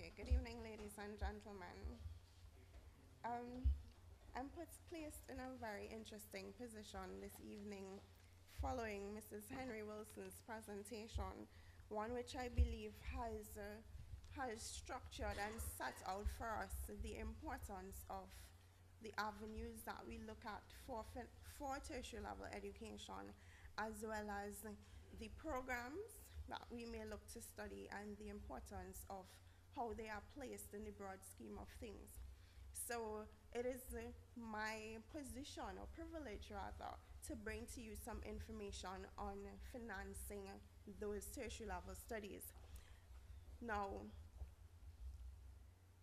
Okay, good evening, ladies and gentlemen. Um, placed in a very interesting position this evening following Mrs. Henry Wilson's presentation, one which I believe has structured and set out for us the importance of the avenues that we look at for tertiary level education, as well as the programs that we may look to study and the importance of how they are placed in the broad scheme of things. So it is my position or privilege rather to bring to you some information on financing those tertiary level studies. Now,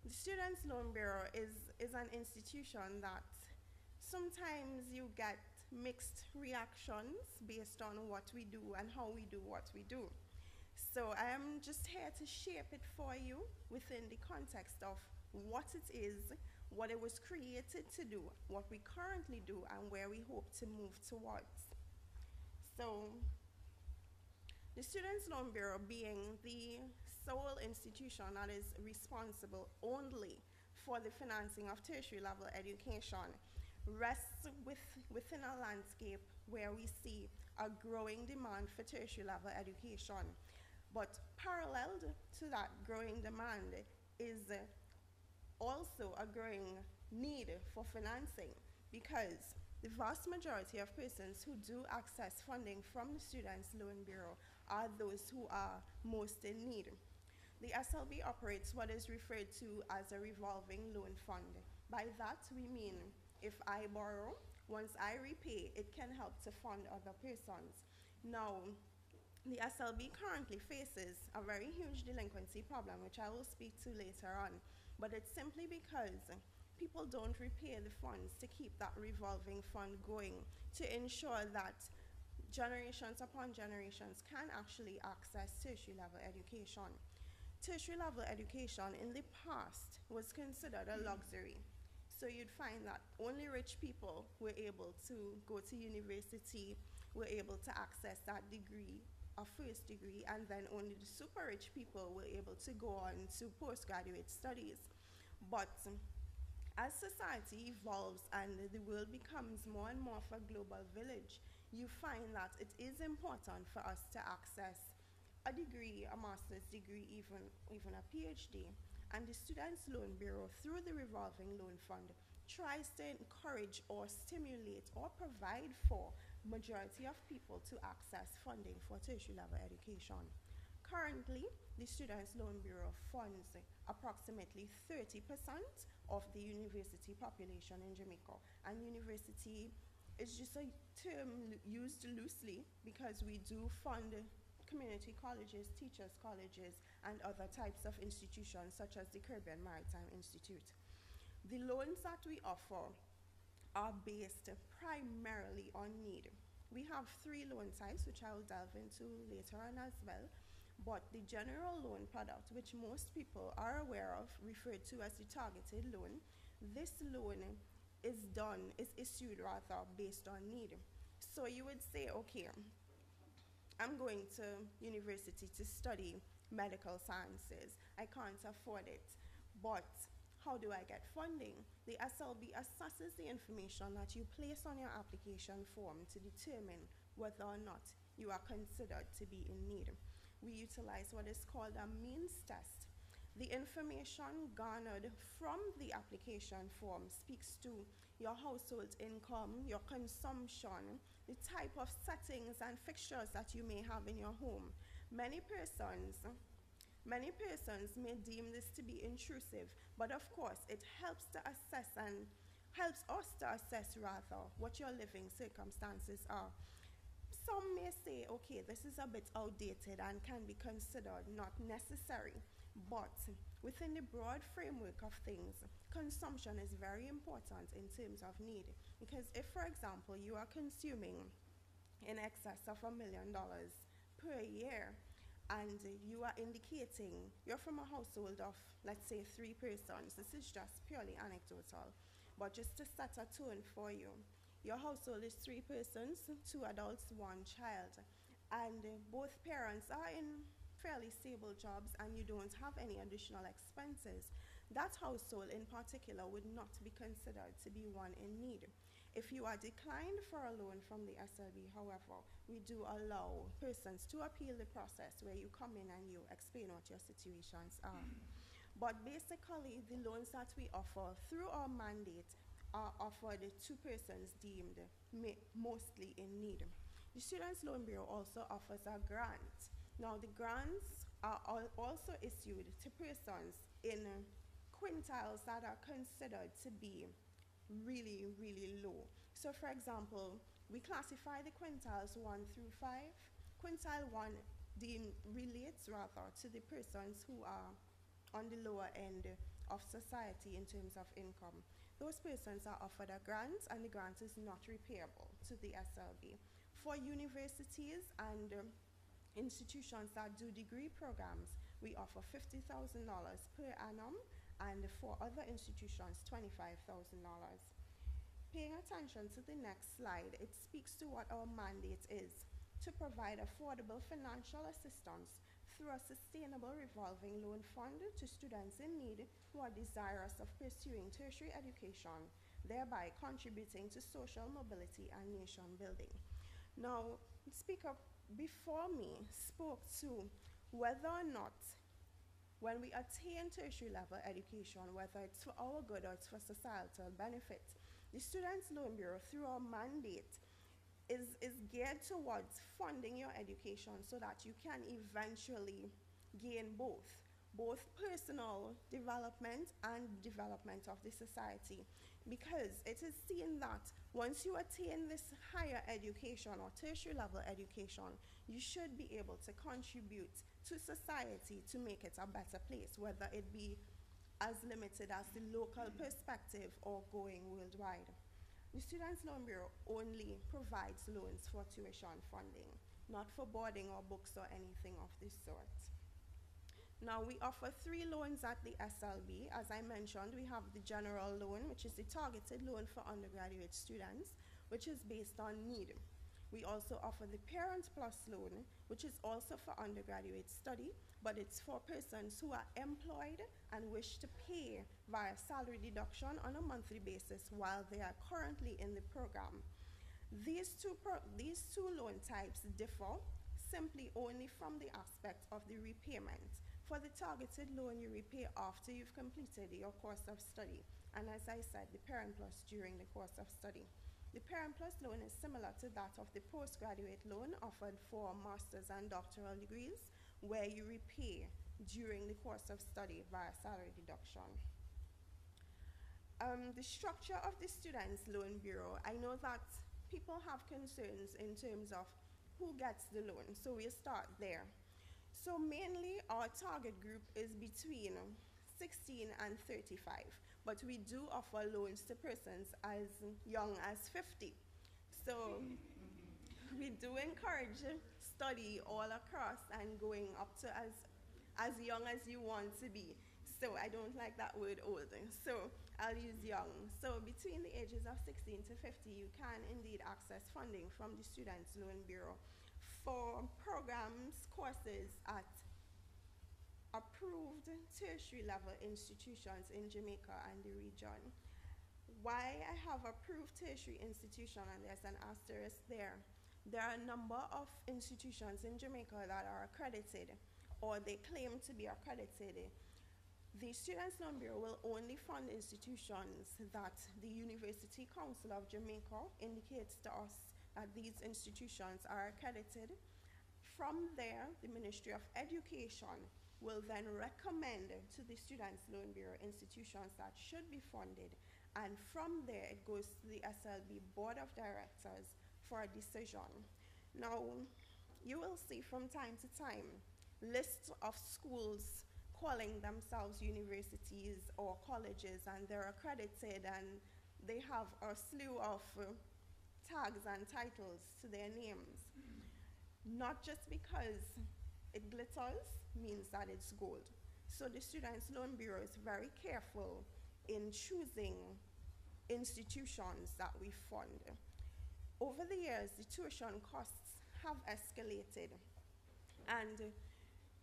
the Students' Loan Bureau is an institution that sometimes you get mixed reactions based on what we do and how we do what we do. So I am just here to shape it for you within the context of what it is, what it was created to do, what we currently do, and where we hope to move towards. So the Students' Loan Bureau, being the sole institution that is responsible only for the financing of tertiary level education, rests within a landscape where we see a growing demand for tertiary level education. But paralleled to that growing demand is also a growing need for financing, because the vast majority of persons who do access funding from the Students' Loan Bureau are those who are most in need. The SLB operates what is referred to as a revolving loan fund. By that we mean if I borrow, once I repay, it can help to fund other persons. Now, the SLB currently faces a very huge delinquency problem, which I will speak to later on, but it's simply because people don't repay the funds to keep that revolving fund going, to ensure that generations upon generations can actually access tertiary level education. Tertiary level education in the past was considered a luxury. So you'd find that only rich people were able to go to university, were able to access that degree, a first degree, and then only the super rich people were able to go on to postgraduate studies. But as society evolves and the world becomes more and more of a global village, you find that it is important for us to access a degree, a master's degree, even a PhD. And the Students' Loan Bureau, through the revolving loan fund, tries to encourage or stimulate or provide for majority of people to access funding for tertiary level education. Currently, the Students' Loan Bureau funds approximately 30% of the university population in Jamaica. And university is just a term used loosely because we do fund community colleges, teachers' colleges, and other types of institutions such as the Caribbean Maritime Institute. The loans that we offer are based primarily on need. We have 3 loan types, which I will delve into later on as well. But the general loan product, which most people are aware of, referred to as the targeted loan, this loan is issued rather based on need. So you would say, okay, I'm going to university to study medical sciences. I can't afford it, but how do I get funding? The SLB assesses the information that you place on your application form to determine whether or not you are considered to be in need. We utilize what is called a means test. The information garnered from the application form speaks to your household income, your consumption, the type of settings and fixtures that you may have in your home. Many persons may deem this to be intrusive, but of course it helps to assess and helps us to assess rather what your living circumstances are. Some may say, okay, this is a bit outdated and can be considered not necessary, but within the broad framework of things, consumption is very important in terms of need. Because if, for example, you are consuming in excess of $1 million per year, and you are indicating you're from a household of, let's say, 3 persons, this is just purely anecdotal, but just to set a tone for you. Your household is 3 persons, 2 adults, 1 child, and both parents are in fairly stable jobs and you don't have any additional expenses, that household in particular would not be considered to be one in need. If you are declined for a loan from the SLB, however, we do allow persons to appeal the process where you come in and you explain what your situations are. But basically, the loans that we offer through our mandate are offered to persons deemed mostly in need. The Students' Loan Bureau also offers a grant. Now, the grants are also issued to persons in quintiles that are considered to be really, really low. So, for example, we classify the quintiles 1 through 5. Quintile 1 relates rather to the persons who are on the lower end of society in terms of income. Those persons are offered a grant, and the grant is not repayable to the SLB. For universities and institutions that do degree programs, we offer $50,000 per annum, and for other institutions, $25,000. Paying attention to the next slide, it speaks to what our mandate is: to provide affordable financial assistance through a sustainable revolving loan fund to students in need who are desirous of pursuing tertiary education, thereby contributing to social mobility and nation building. Now, the speaker before me spoke to whether or not when we attain tertiary level education, whether it's for our good or it's for societal benefit, the Students' Loan Bureau, through our mandate, is geared towards funding your education so that you can eventually gain both personal development and development of the society. Because it is seen that once you attain this higher education or tertiary level education, you should be able to contribute to society to make it a better place, whether it be as limited as the local perspective or going worldwide. The Students' Loan Bureau only provides loans for tuition funding, not for boarding or books or anything of this sort. Now, we offer 3 loans at the SLB. As I mentioned, we have the general loan, which is the targeted loan for undergraduate students, which is based on need. We also offer the Parent Plus loan, which is also for undergraduate study, but it's for persons who are employed and wish to pay via salary deduction on a monthly basis while they are currently in the program. These two loan types differ simply only from the aspect of the repayment. For the targeted loan, you repay after you've completed your course of study, and as I said, the Parent Plus during the course of study. The Parent Plus loan is similar to that of the postgraduate loan offered for master's and doctoral degrees, where you repay during the course of study via salary deduction. The structure of the Students' Loan Bureau, I know that people have concerns in terms of who gets the loan, so we'll start there. So mainly our target group is between 16 and 35, but we do offer loans to persons as young as 50. So we do encourage study all across and going up to as young as you want to be. So I don't like that word old, so I'll use young. So between the ages of 16 to 50, you can indeed access funding from the Students' Loan Bureau for programs, courses at approved tertiary level institutions in Jamaica and the region. Why I have approved tertiary institution, and there's an asterisk there. There are a number of institutions in Jamaica that are accredited, or they claim to be accredited. The Students' Loan Bureau will only fund institutions that the University Council of Jamaica indicates to us that these institutions are accredited. From there, the Ministry of Education will then recommend to the Students' Loan Bureau institutions that should be funded, and from there it goes to the SLB Board of Directors for a decision. Now, you will see from time to time lists of schools calling themselves universities or colleges, and they're accredited and they have a slew of tags and titles to their names. Not just because it glitters means that it's gold. So the Students' Loan Bureau is very careful in choosing institutions that we fund. Over the years, the tuition costs have escalated, and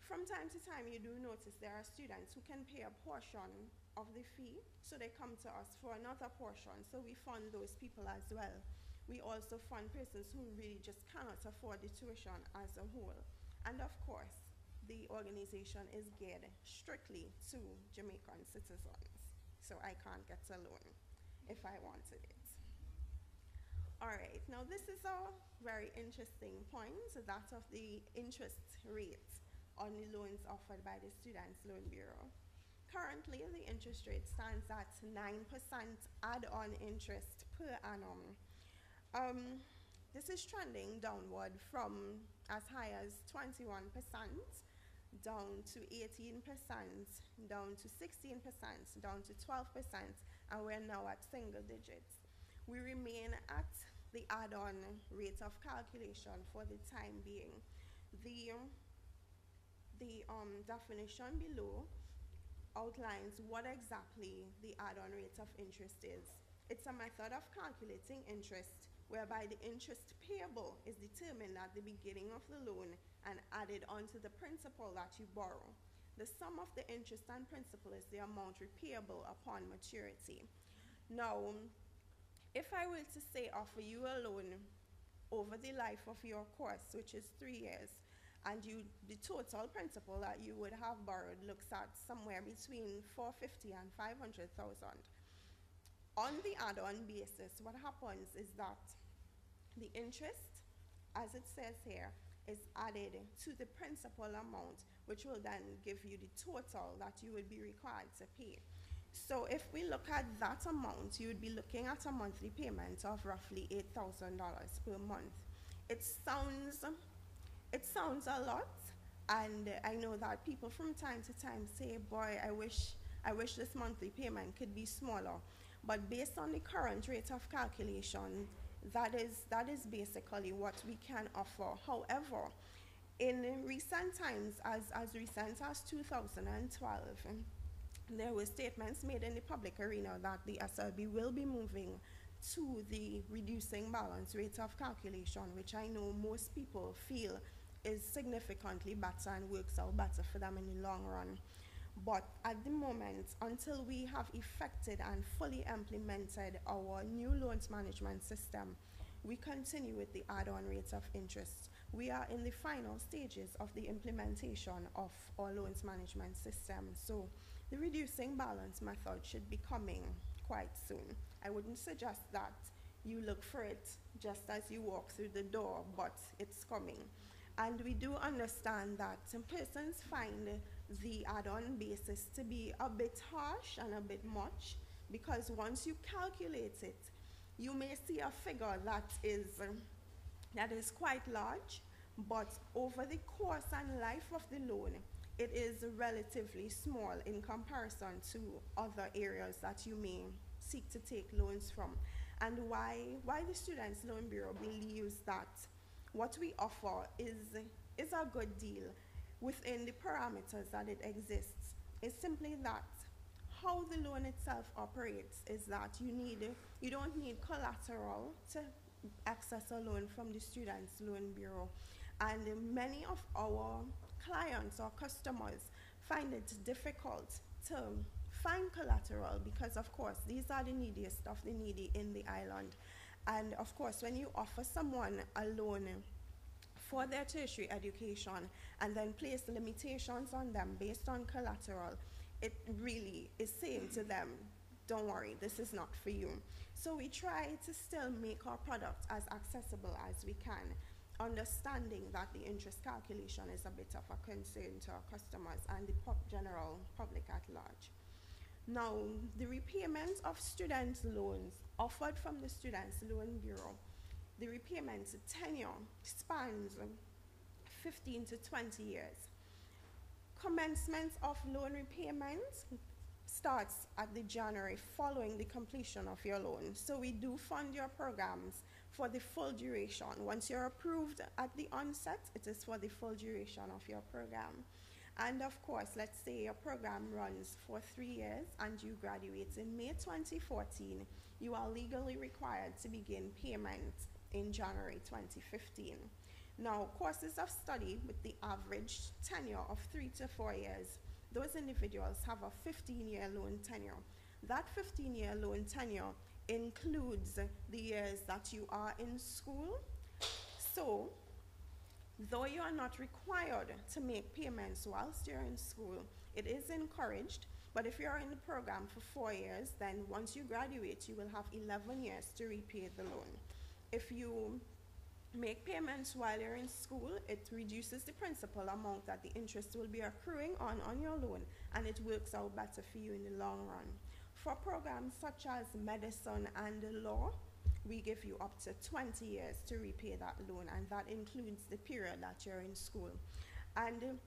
From time to time, you do notice there are students who can pay a portion of the fee, so they come to us for another portion. So we fund those people as well. We also fund persons who really just cannot afford the tuition as a whole. And of course, the organization is geared strictly to Jamaican citizens. So I can't get a loan if I wanted it. All right, now this is a very interesting point, that of the interest rate on the loans offered by the Students' Loan Bureau. Currently, the interest rate stands at 9% add-on interest per annum. This is trending downward from as high as 21%, down to 18%, down to 16%, down to 12%, and we're now at single digits. We remain at the add-on rate of calculation for the time being. The definition below outlines what exactly the add-on rate of interest is. It's a method of calculating interest whereby the interest payable is determined at the beginning of the loan and added onto the principal that you borrow. The sum of the interest and principal is the amount repayable upon maturity. Now, if I were to say offer you a loan over the life of your course, which is 3 years, and the total principal that you would have borrowed looks at somewhere between 450 and 500,000. On the add-on basis, what happens is that the interest, as it says here, is added to the principal amount, which will then give you the total that you would be required to pay. So if we look at that amount, you would be looking at a monthly payment of roughly $8,000 per month. It sounds a lot, and I know that people from time to time say, boy, I wish this monthly payment could be smaller. But based on the current rate of calculation, that is basically what we can offer. However, in recent times, as recent as 2012, there were statements made in the public arena that the SLB will be moving to the reducing balance rate of calculation, which I know most people feel is significantly better and works out better for them in the long run. But at the moment, until we have effected and fully implemented our new loans management system, we continue with the add-on rates of interest. We are in the final stages of the implementation of our loans management system. So the reducing balance method should be coming quite soon. I wouldn't suggest that you look for it just as you walk through the door, but it's coming. And we do understand that some persons find the add-on basis to be a bit harsh and a bit much, because once you calculate it, you may see a figure that is quite large, but over the course and life of the loan, it is relatively small in comparison to other areas that you may seek to take loans from. And why the Students' Loan Bureau believes that what we offer is a good deal within the parameters that it exists is simply that how the loan itself operates is that you don't need collateral to access a loan from the Students' Loan Bureau. And many of our clients or customers find it difficult to find collateral because, of course, these are the neediest of the needy in the island. And of course, when you offer someone a loan for their tertiary education and then place limitations on them based on collateral, it really is saying to them, don't worry, this is not for you. So we try to still make our product as accessible as we can, understanding that the interest calculation is a bit of a concern to our customers and the general public at large. Now, the repayment of student loans offered from the Students' Loan Bureau, the repayment tenure spans 15 to 20 years. Commencement of loan repayment starts at the January following the completion of your loan. So we do fund your programs for the full duration. Once you're approved at the onset, it is for the full duration of your program. And of course, let's say your program runs for 3 years and you graduate in May 2014, you are legally required to begin payment in January 2015. Now, courses of study with the average tenure of 3 to 4 years, those individuals have a 15-year loan tenure. That 15-year loan tenure includes the years that you are in school. So, though you are not required to make payments whilst you're in school, it is encouraged. But if you're in the program for 4 years, then once you graduate, you will have 11 years to repay the loan. If you make payments while you're in school, it reduces the principal amount that the interest will be accruing on your loan, and it works out better for you in the long run. For programs such as medicine and law, we give you up to 20 years to repay that loan, and that includes the period that you're in school. And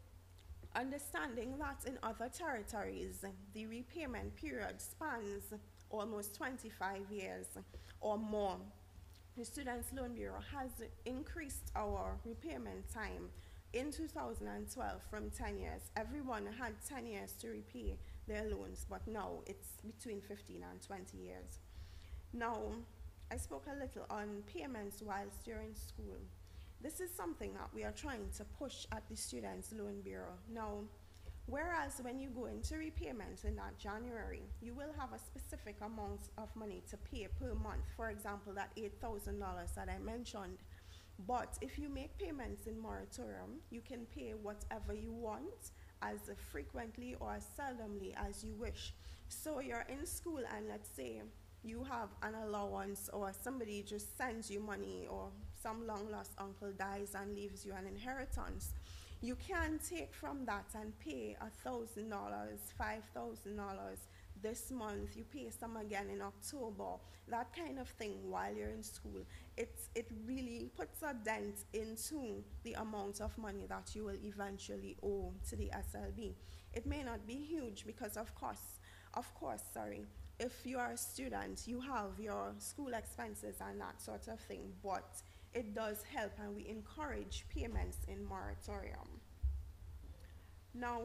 understanding that in other territories, the repayment period spans almost 25 years or more. The Students' Loan Bureau has increased our repayment time in 2012 from 10 years. Everyone had 10 years to repay their loans, but now it's between 15 and 20 years. Now, I spoke a little on payments whilst you're in school. This is something that we are trying to push at the Students' Loan Bureau. Now, whereas when you go into repayments in that January, you will have a specific amount of money to pay per month. For example, that $8,000 that I mentioned. But if you make payments in moratorium, you can pay whatever you want as frequently or as seldomly as you wish. So you're in school and let's say you have an allowance or somebody just sends you money or some long lost uncle dies and leaves you an inheritance. You can take from that and pay $1,000, $5,000 this month. You pay some again in October, that kind of thing while you're in school. It really puts a dent into the amount of money that you will eventually owe to the SLB. It may not be huge because of course, if you are a student, you have your school expenses and that sort of thing, but it does help, and we encourage payments in moratorium. Now,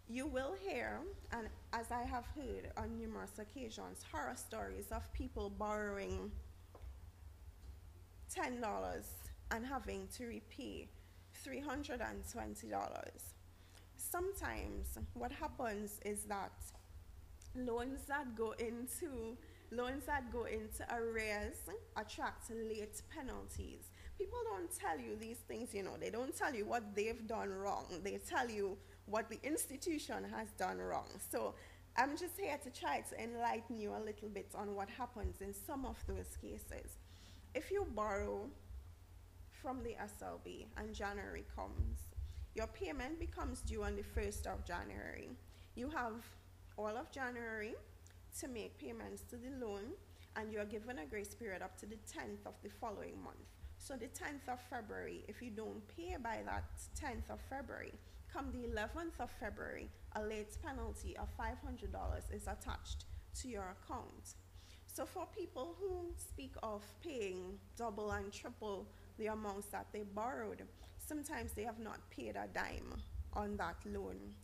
you will hear, and as I have heard on numerous occasions, horror stories of people borrowing $10 and having to repay $320. Sometimes what happens is that loans that go into arrears attract late penalties. People don't tell you these things, they don't tell you what they've done wrong. They tell you what the institution has done wrong. So I'm just here to try to enlighten you a little bit on what happens in some of those cases. If you borrow from the SLB and January comes, your payment becomes due on the 1st of January. You have all of January to make payments to the loan, and you're given a grace period up to the 10th of the following month. So the 10th of February, if you don't pay by that 10th of February, come the 11th of February, a late penalty of $500 is attached to your account. So for people who speak of paying double and triple the amounts that they borrowed, sometimes they have not paid a dime on that loan.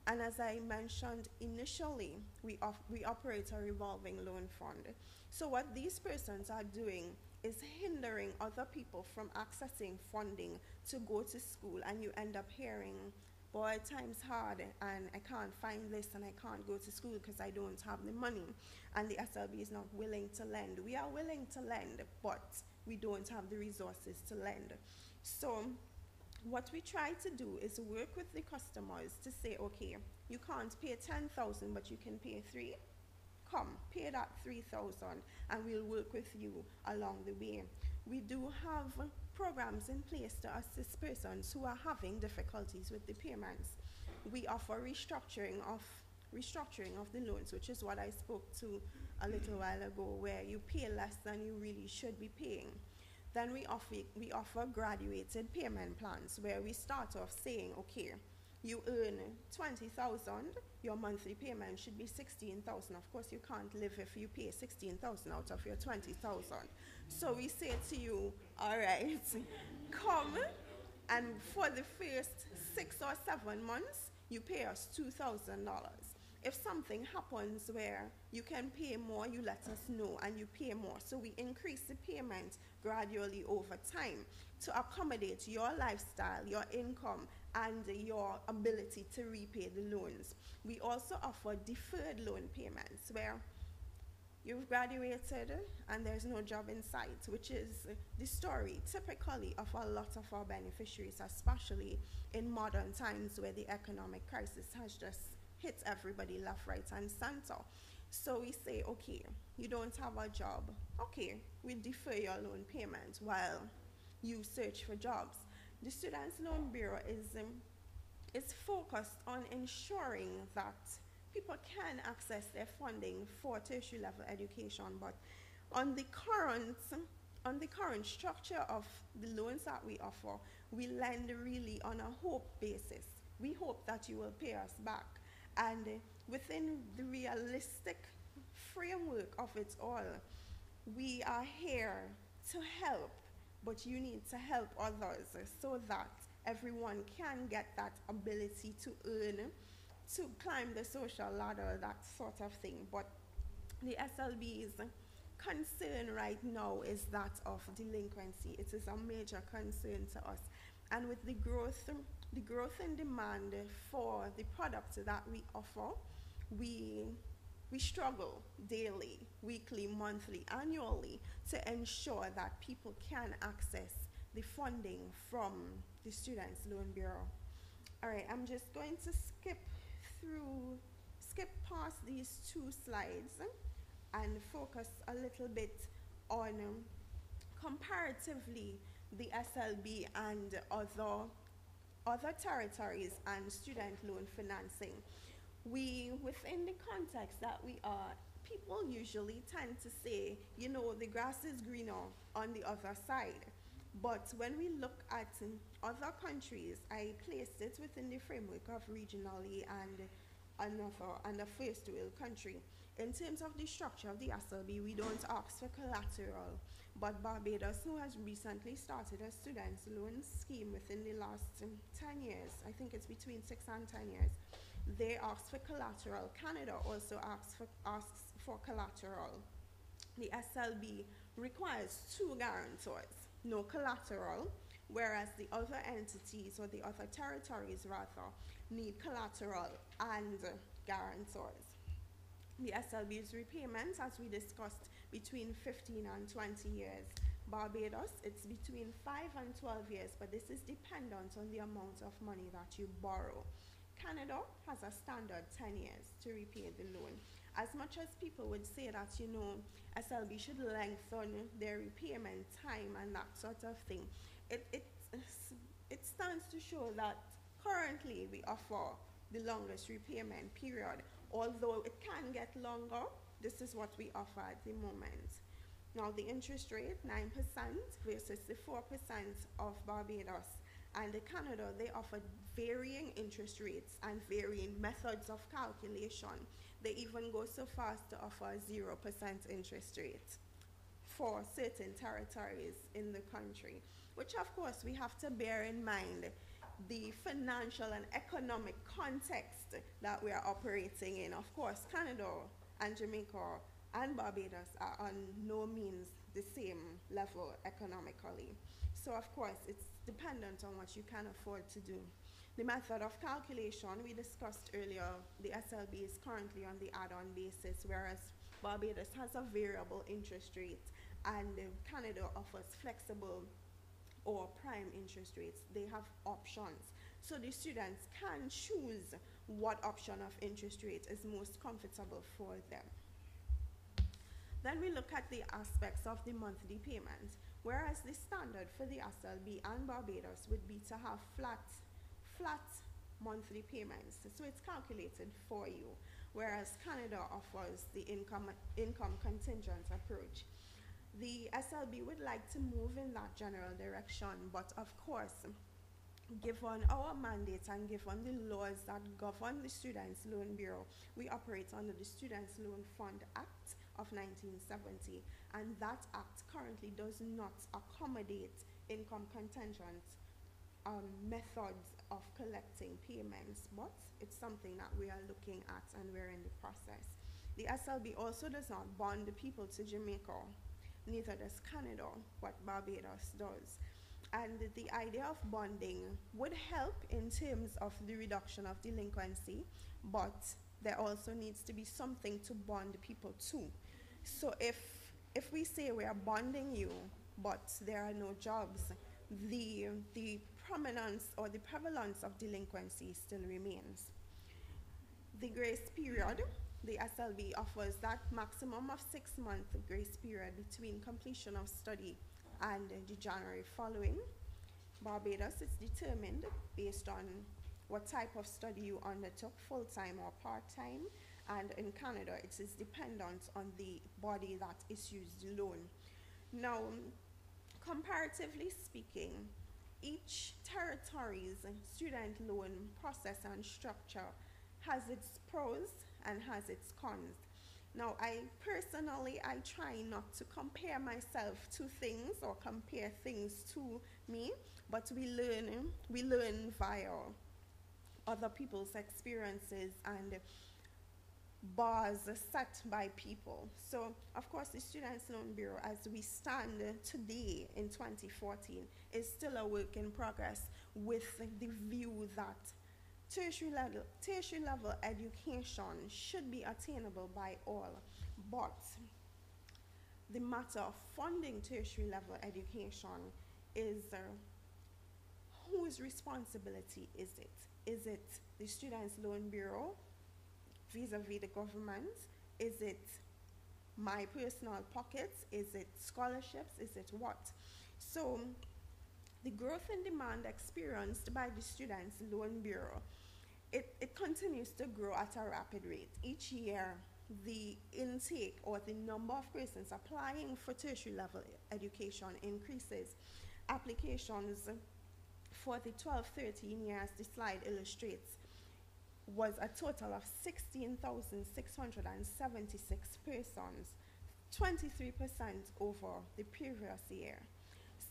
And as I mentioned initially, we operate a revolving loan fund. So what these persons are doing is hindering other people from accessing funding to go to school, and you end up hearing, boy, time's hard and I can't find this and I can't go to school because I don't have the money, and the SLB is not willing to lend. We are willing to lend, but we don't have the resources to lend. So what we try to do is work with the customers to say, okay, you can't pay 10,000, but you can pay 3. Come, pay that 3,000, and we'll work with you along the way. We do have programs in place to assist persons who are having difficulties with the payments. We offer restructuring of the loans, which is what I spoke to a little while ago, where you pay less than you really should be paying. Then we offer graduated payment plans, where we start off saying, okay, you earn 20,000, your monthly payment should be 16,000. Of course, you can't live if you pay 16,000 out of your 20,000. So we say to you, all right, come, and for the first 6 or 7 months, you pay us $2,000. if something happens where you can pay more, you let us know and you pay more. So we increase the payment gradually over time to accommodate your lifestyle, your income, and your ability to repay the loans. We also offer deferred loan payments where you've graduated and there's no job in sight, which is the story typically of a lot of our beneficiaries, especially in modern times where the economic crisis has just hit everybody left, right, and center. So we say, okay, you don't have a job. Okay, we defer your loan payment while you search for jobs. The Students' Loan Bureau is focused on ensuring that people can access their funding for tertiary level education, but on the current structure of the loans that we offer, we lend really on a hope basis. We hope that you will pay us back, and within the realistic framework of it all, we are here to help, but you need to help others so that everyone can get that ability to earn, to climb the social ladder, that sort of thing. But the SLB's concern right now is that of delinquency. It is a major concern to us. And with the growth in demand for the products that we offer, we struggle daily, weekly, monthly, annually to ensure that people can access the funding from the Students' Loan Bureau. All right, I'm just going to skip past these two slides and focus a little bit on comparatively the SLB and other territories and student loan financing. Within the context that we are, people usually tend to say, you know, the grass is greener on the other side. But when we look at other countries, I placed it within the framework of regionally and a first world country. In terms of the structure of the SLB, we don't ask for collateral, but Barbados, who has recently started a student's loan scheme within the last 10 years, I think it's between 6 and 10 years, they ask for collateral. Canada also asks for collateral. The SLB requires 2 guarantors, no collateral, whereas the other entities or the other territories rather need collateral and guarantors. The SLB's repayments, as we discussed, between 15 and 20 years. Barbados, it's between 5 and 12 years, but this is dependent on the amount of money that you borrow. Canada has a standard 10 years to repay the loan. As much as people would say that, you know, SLB should lengthen their repayment time and that sort of thing, it stands to show that currently we offer the longest repayment period. Although it can get longer, this is what we offer at the moment. Now the interest rate, 9% versus the 4% of Barbados. And in Canada, they offer varying interest rates and varying methods of calculation. They even go so far as to offer 0% interest rate for certain territories in the country, which of course we have to bear in mind the financial and economic context that we are operating in. Of course, Canada and Jamaica and Barbados are on no means the same level economically. So of course, it's dependent on what you can afford to do. The method of calculation we discussed earlier, the SLB is currently on the add-on basis, whereas Barbados has a variable interest rate and Canada offers flexible or prime interest rates. They have options. So the students can choose what option of interest rate is most comfortable for them. Then we look at the aspects of the monthly payment, whereas the standard for the SLB and Barbados would be to have flat monthly payments. So it's calculated for you, whereas Canada offers the income contingent approach. The SLB would like to move in that general direction, but of course, given our mandate and given the laws that govern the Students' Loan Bureau, we operate under the Students' Loan Fund Act of 1970, and that act currently does not accommodate income contingent methods of collecting payments, but it's something that we are looking at and we're in the process. The SLB also does not bond the people to Jamaica, neither does Canada, what Barbados does. And the idea of bonding would help in terms of the reduction of delinquency, but there also needs to be something to bond people to. So if we say we are bonding you, but there are no jobs, the prominence or the prevalence of delinquency still remains. The grace period, the SLB offers that maximum of 6-month grace period between completion of study and the January following. Barbados is determined based on what type of study you undertook, full-time or part-time, and in Canada it is dependent on the body that issues the loan. Now, comparatively speaking, each territory's student loan process and structure has its pros and has its cons. Now, I try not to compare myself to things or compare things to me, but we learn via other people's experiences and bars set by people. So, of course, the Students' Loan Bureau, as we stand today in 2014, is still a work in progress, with the view that tertiary level education should be attainable by all. But the matter of funding tertiary level education is whose responsibility is it? Is it the Students' Loan Bureau vis-a-vis the government? Is it my personal pockets? Is it scholarships? Is it what? So the growth in demand experienced by the Students' Loan Bureau, it continues to grow at a rapid rate. Each year, the intake or the number of persons applying for tertiary level education increases. Applications for the 12-13 years, the slide illustrates, was a total of 16,676 persons, 23% over the previous year.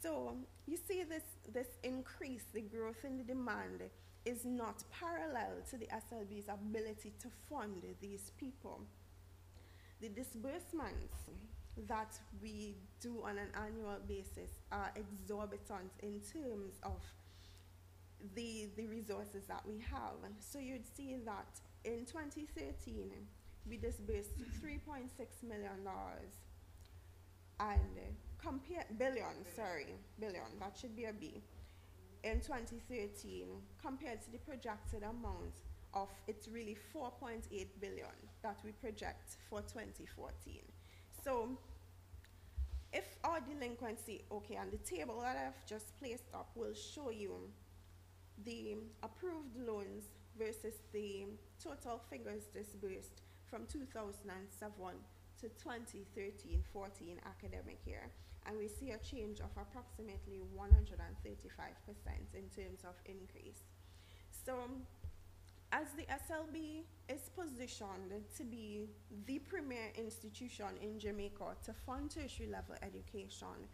So you see this increase, the growth in the demand, is not parallel to the SLB's ability to fund these people. The disbursements that we do on an annual basis are exorbitant in terms of the resources that we have. So you'd see that in 2013, we disbursed $3.6 million and billion, that should be a B. In 2013, compared to the projected amount of, it's really 4.8 billion that we project for 2014. So if our delinquency, okay, and the table that I've just placed up will show you the approved loans versus the total figures disbursed from 2007 to 2013-14 academic year, and we see a change of approximately 135% in terms of increase. So as the SLB is positioned to be the premier institution in Jamaica to fund tertiary level education,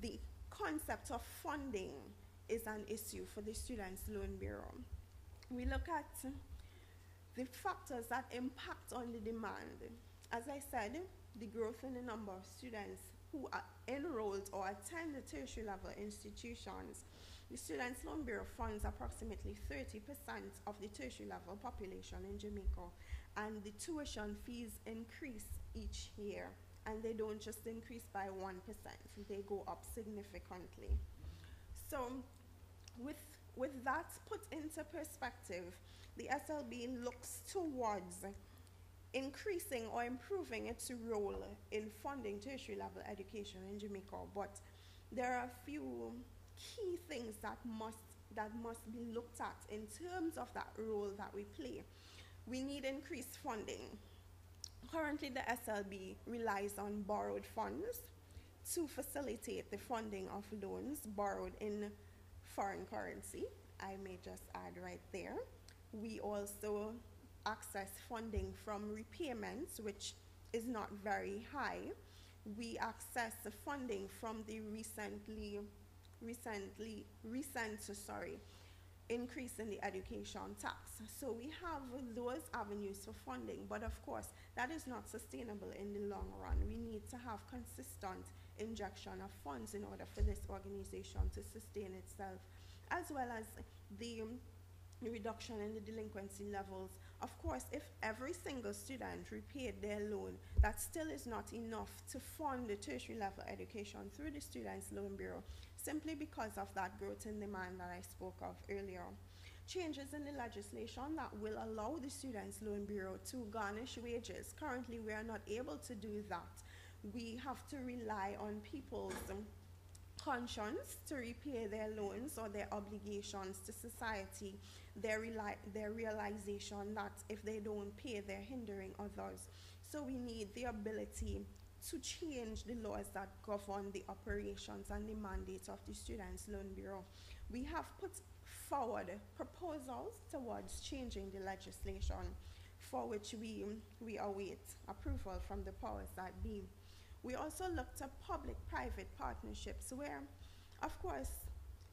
the concept of funding is an issue for the Students' Loan Bureau. We look at the factors that impact on the demand. As I said, the growth in the number of students who are enrolled or attend the tertiary level institutions. The Students' Loan Bureau funds approximately 30% of the tertiary level population in Jamaica, and the tuition fees increase each year, and they don't just increase by 1%, they go up significantly. So with that put into perspective, the SLB looks towards increasing or improving its role in funding tertiary level education in Jamaica, but there are a few key things that must be looked at in terms of that role that we play. We need increased funding. Currently, the SLB relies on borrowed funds to facilitate the funding of loans borrowed in foreign currency. I may just add right there. We also access funding from repayments, which is not very high. We access the funding from the recent increase in the education tax. So we have those avenues for funding, but of course, that is not sustainable in the long run. We need to have consistent injection of funds in order for this organization to sustain itself, as well as the reduction in the delinquency levels. Of course, if every single student repaid their loan, that still is not enough to fund the tertiary level education through the Students' Loan Bureau, simply because of that growth in demand that I spoke of earlier. Changes in the legislation that will allow the Students' Loan Bureau to garnish wages. Currently, we are not able to do that. We have to rely on people's conscience to repay their loans or their obligations to society, their realization that if they don't pay, they're hindering others. So we need the ability to change the laws that govern the operations and the mandate of the Students' Loan Bureau. We have put forward proposals towards changing the legislation, for which we await approval from the powers that be. We also looked at public-private partnerships where, of course,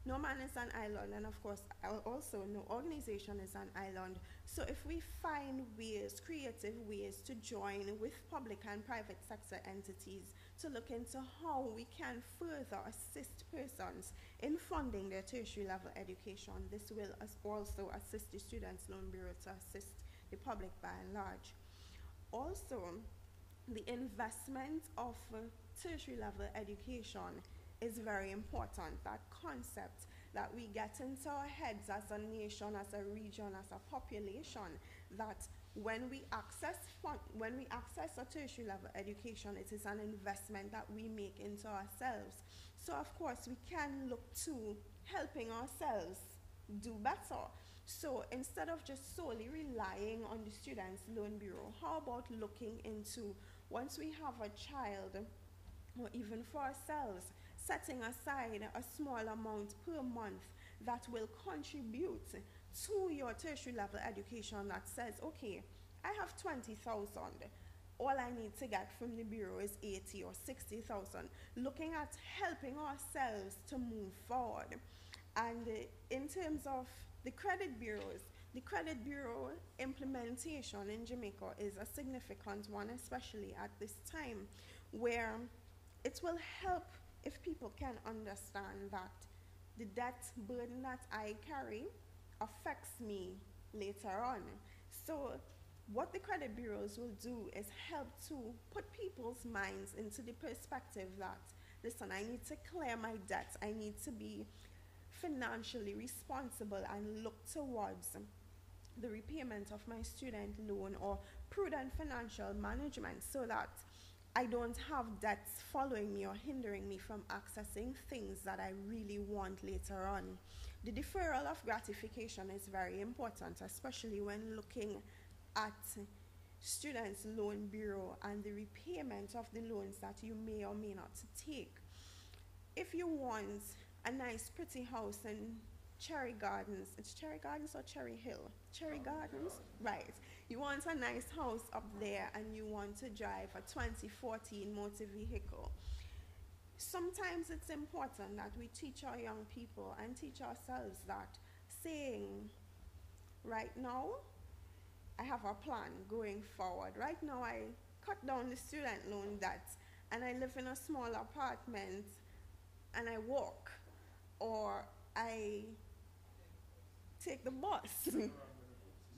no man is an island, and of course, also no organization is an island. So if we find ways, creative ways to join with public and private sector entities to look into how we can further assist persons in funding their tertiary level education, this will also assist the Students' Loan Bureau to assist the public by and large. Also, the investment of tertiary level education is very important. That concept that we get into our heads as a nation, as a region, as a population, that when we access a tertiary level education, it is an investment that we make into ourselves. So of course we can look to helping ourselves do better. So instead of just solely relying on the Students' Loan Bureau, how about looking into, once we have a child, or even for ourselves, setting aside a small amount per month that will contribute to your tertiary level education, that says, okay, I have 20,000. All I need to get from the Bureau is 80 or 60,000. Looking at helping ourselves to move forward. And in terms of the credit bureaus, the credit bureau implementation in Jamaica is a significant one, especially at this time, where it will help if people can understand that the debt burden that I carry affects me later on. So what the credit bureaus will do is help to put people's minds into the perspective that, listen, I need to clear my debts, I need to be financially responsible and look towards the repayment of my student loan or prudent financial management, so that I don't have debts following me or hindering me from accessing things that I really want later on. The deferral of gratification is very important, especially when looking at Students' Loan Bureau and the repayment of the loans that you may or may not take. If you want a nice pretty house in Cherry Gardens, it's Cherry Gardens or Cherry Hill? Cherry Gardens? Right. You want a nice house up there and you want to drive a 2014 motor vehicle. Sometimes it's important that we teach our young people and teach ourselves that saying, right now, I have a plan going forward. Right now, I cut down the student loan debt and I live in a small apartment and I walk, or I take the bus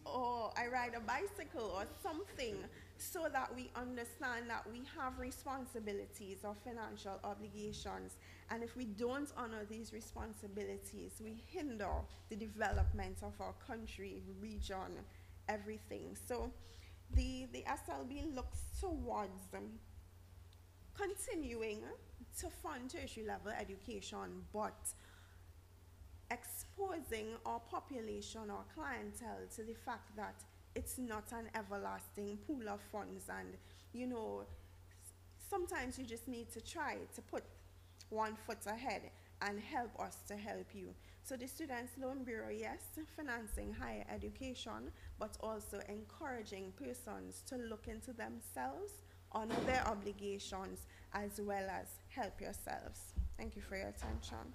or I ride a bicycle or something, so that we understand that we have responsibilities or financial obligations, and if we don't honor these responsibilities, we hinder the development of our country, region, everything. So the SLB looks towards continuing to fund tertiary level education, but exposing our population or clientele to the fact that it's not an everlasting pool of funds, and you know, sometimes you just need to try to put one foot ahead and help us to help you. So the Students' Loan Bureau, yes, financing higher education, but also encouraging persons to look into themselves, honor their obligations, as well as help yourselves. Thank you for your attention.